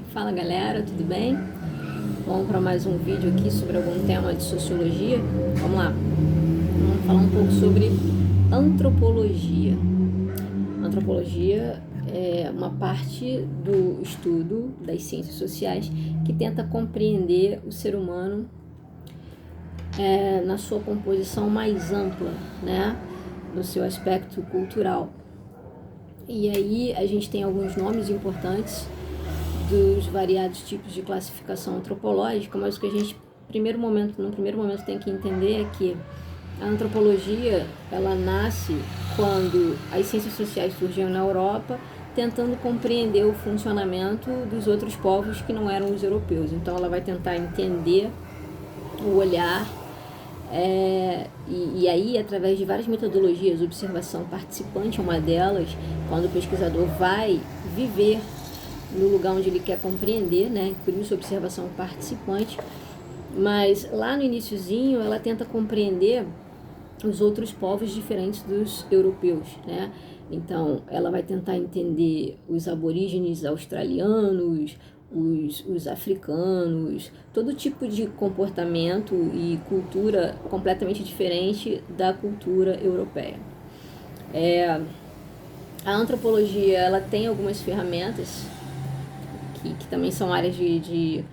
Fala galera, tudo bem? Vamos para mais um vídeo aqui sobre algum tema de sociologia. Vamos lá, vamos falar um pouco sobre antropologia. Antropologia é uma parte do estudo das ciências sociais que tenta compreender o ser humano na sua composição mais ampla, né? No seu aspecto cultural. E aí a gente tem alguns nomes importantes dos variados tipos de classificação antropológica, mas o que a gente no primeiro momento tem que entender é que a antropologia ela nasce quando as ciências sociais surgiram na Europa, tentando compreender o funcionamento dos outros povos que não eram os europeus. Então ela vai tentar entender o olhar e aí, através de várias metodologias, observação participante é uma delas, quando o pesquisador vai viver no lugar onde ele quer compreender, né? Por isso observação participante. Mas lá no iniciozinho ela tenta compreender os outros povos diferentes dos europeus, né? Então ela vai tentar entender os aborígenes australianos, os africanos, todo tipo de comportamento e cultura completamente diferente da cultura europeia. A antropologia ela tem algumas ferramentas que também são áreas de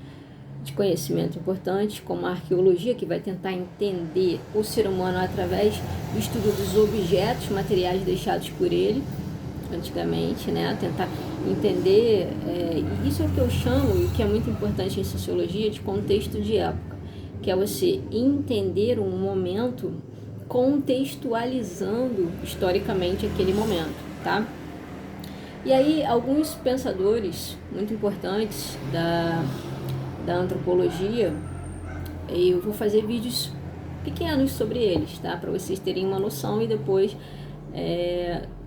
conhecimento importantes, como a arqueologia, que vai tentar entender o ser humano através do estudo dos objetos materiais deixados por ele antigamente, né? Tentar entender, e isso é o que eu chamo, e o que é muito importante em sociologia, de contexto de época, que é você entender um momento contextualizando historicamente aquele momento, tá? E aí, alguns pensadores muito importantes da antropologia, eu vou fazer vídeos pequenos sobre eles, tá? Para vocês terem uma noção e depois,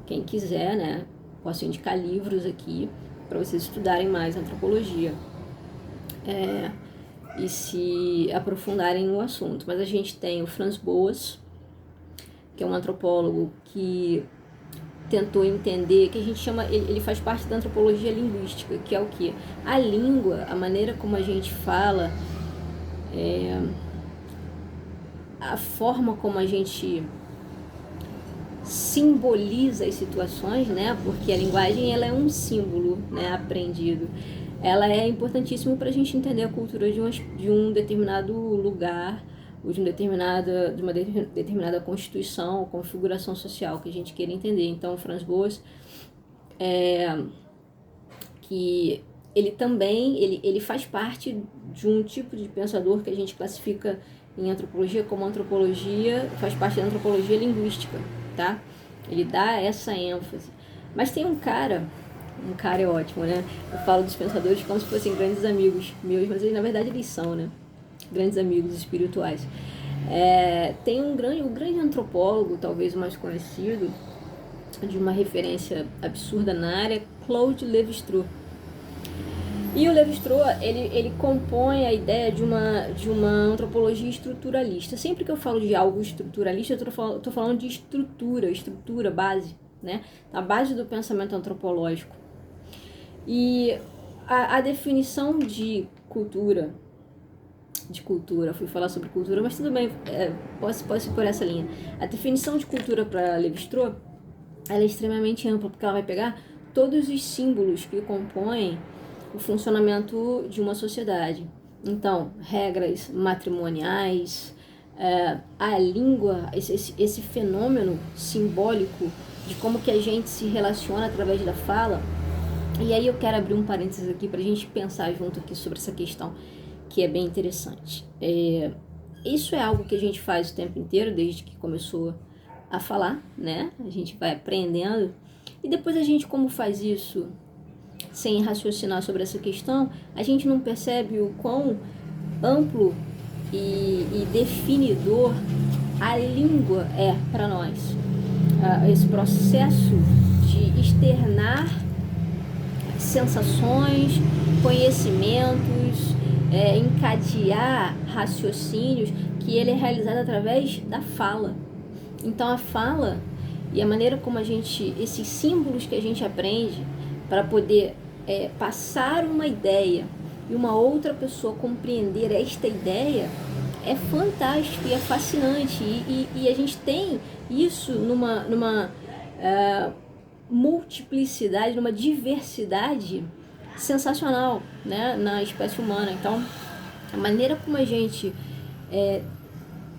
quem quiser, né, posso indicar livros aqui para vocês estudarem mais antropologia e se aprofundarem no assunto. Mas a gente tem o Franz Boas, que é um antropólogo que tentou entender, que a gente chama, ele faz parte da antropologia linguística, que é o que? A língua, a maneira como a gente fala, a forma como a gente simboliza as situações, né? Porque a linguagem ela é um símbolo, né? Aprendido. Ela é importantíssima para a gente entender a cultura de um determinado lugar, ou de uma determinada constituição ou configuração social que a gente queira entender. Então, o Franz Boas, que ele também ele faz parte de um tipo de pensador que a gente classifica em antropologia como antropologia, faz parte da antropologia linguística, tá? Ele dá essa ênfase. Mas tem um cara é ótimo, né? Eu falo dos pensadores como se fossem grandes amigos meus, mas na verdade eles são, né? Grandes amigos espirituais. Tem o grande antropólogo, talvez o mais conhecido, de uma referência absurda na área, Claude Lévi-Strauss. E o Lévi-Strauss, ele compõe a ideia de uma antropologia estruturalista. Sempre que eu falo de algo estruturalista, eu tô falando de estrutura, base, né? A base do pensamento antropológico. E a definição de cultura, fui falar sobre cultura, mas tudo bem, posso ir por essa linha. A definição de cultura para Lévi-Strauss, ela é extremamente ampla, porque ela vai pegar todos os símbolos que compõem o funcionamento de uma sociedade. Então, regras matrimoniais, a língua, esse fenômeno simbólico de como que a gente se relaciona através da fala. E aí eu quero abrir um parênteses aqui para a gente pensar junto aqui sobre essa questão, que é bem interessante. Isso é algo que a gente faz o tempo inteiro, desde que começou a falar, né? A gente vai aprendendo. E depois a gente, como faz isso sem raciocinar sobre essa questão, a gente não percebe o quão amplo e definidor a língua é para nós. Esse processo de externar sensações, conhecimentos, encadear raciocínios, que ele é realizado através da fala. Então a fala e a maneira como esses símbolos que a gente aprende para poder passar uma ideia e uma outra pessoa compreender esta ideia é fantástico e é fascinante. E a gente tem isso numa multiplicidade, numa diversidade sensacional, né, na espécie humana. Então, a maneira como a gente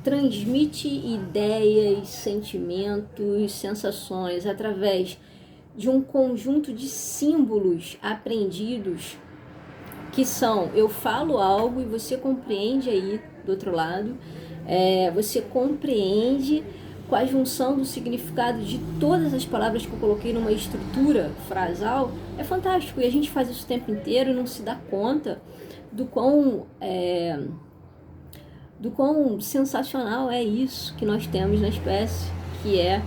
transmite ideias, sentimentos, sensações através de um conjunto de símbolos aprendidos, que são, eu falo algo e você compreende aí do outro lado, você compreende com a junção do significado de todas as palavras que eu coloquei numa estrutura frasal, é fantástico. E a gente faz isso o tempo inteiro e não se dá conta do quão sensacional é isso que nós temos na espécie, que é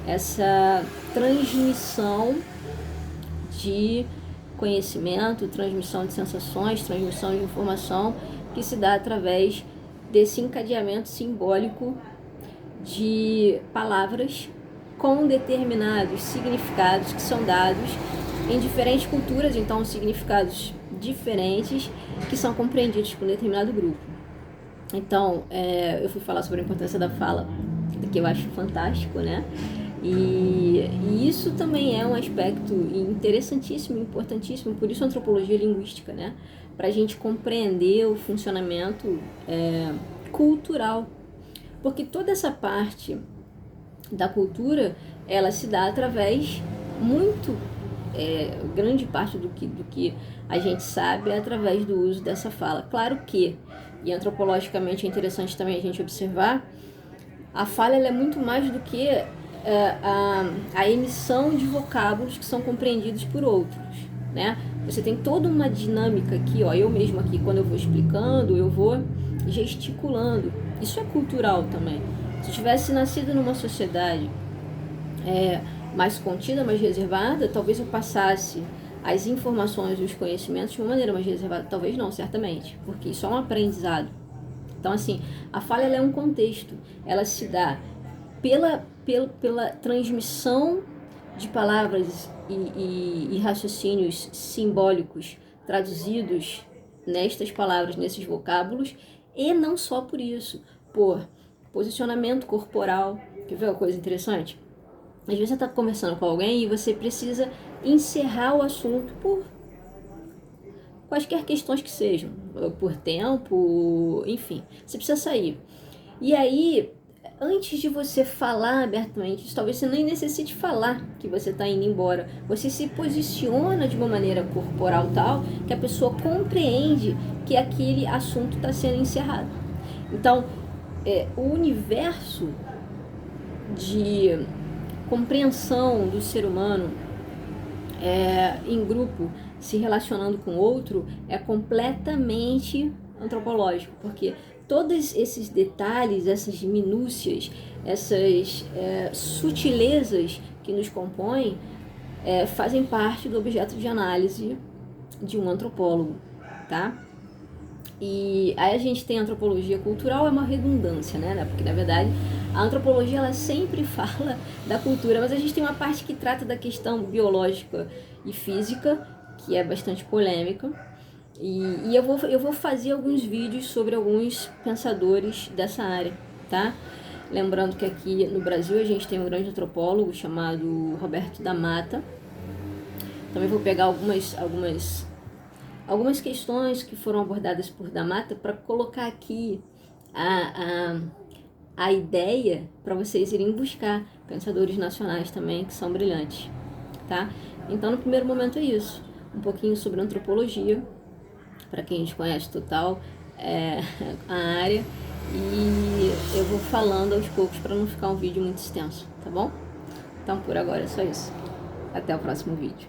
essa transmissão de conhecimento, transmissão de sensações, transmissão de informação, que se dá através desse encadeamento simbólico de palavras com determinados significados que são dados em diferentes culturas, então significados diferentes que são compreendidos por um determinado grupo. Então, eu fui falar sobre a importância da fala, que eu acho fantástico, né? E isso também é um aspecto interessantíssimo, importantíssimo, por isso a antropologia linguística, né? Para a gente compreender o funcionamento cultural. Porque toda essa parte da cultura, ela se dá através, grande parte do que a gente sabe é através do uso dessa fala. Claro que, e antropologicamente é interessante também a gente observar, a fala ela é muito mais do que a emissão de vocábulos que são compreendidos por outros, né? Você tem toda uma dinâmica aqui, ó, eu mesmo aqui, quando eu vou explicando, eu vou gesticulando. Isso é cultural também. Se eu tivesse nascido numa sociedade mais contida, mais reservada, talvez eu passasse as informações e os conhecimentos de uma maneira mais reservada. Talvez não, certamente, porque isso é um aprendizado. Então, assim, a fala ela é um contexto. Ela se dá pela transmissão de palavras e raciocínios simbólicos traduzidos nestas palavras, nesses vocábulos, e não só por isso, por posicionamento corporal. Quer ver uma coisa interessante? Às vezes você está conversando com alguém e você precisa encerrar o assunto por quaisquer questões que sejam, por tempo, enfim, você precisa sair. E aí, antes de você falar abertamente, talvez você nem necessite falar que você está indo embora. Você se posiciona de uma maneira corporal tal que a pessoa compreende que aquele assunto está sendo encerrado. Então, o universo de compreensão do ser humano em grupo, se relacionando com outro, é completamente antropológico, porque todos esses detalhes, essas minúcias, essas sutilezas que nos compõem fazem parte do objeto de análise de um antropólogo, tá? E aí a gente tem a antropologia cultural, é uma redundância, né? Porque, na verdade, a antropologia ela sempre fala da cultura, mas a gente tem uma parte que trata da questão biológica e física, que é bastante polêmica. E eu vou fazer alguns vídeos sobre alguns pensadores dessa área, tá? Lembrando que aqui no Brasil a gente tem um grande antropólogo chamado Roberto da Mata. Também vou pegar algumas questões que foram abordadas por da Mata para colocar aqui a ideia para vocês irem buscar pensadores nacionais também que são brilhantes, tá? Então, no primeiro momento é isso, um pouquinho sobre antropologia, para quem desconhece total a área, e eu vou falando aos poucos para não ficar um vídeo muito extenso, tá bom? Então, por agora é só isso. Até o próximo vídeo.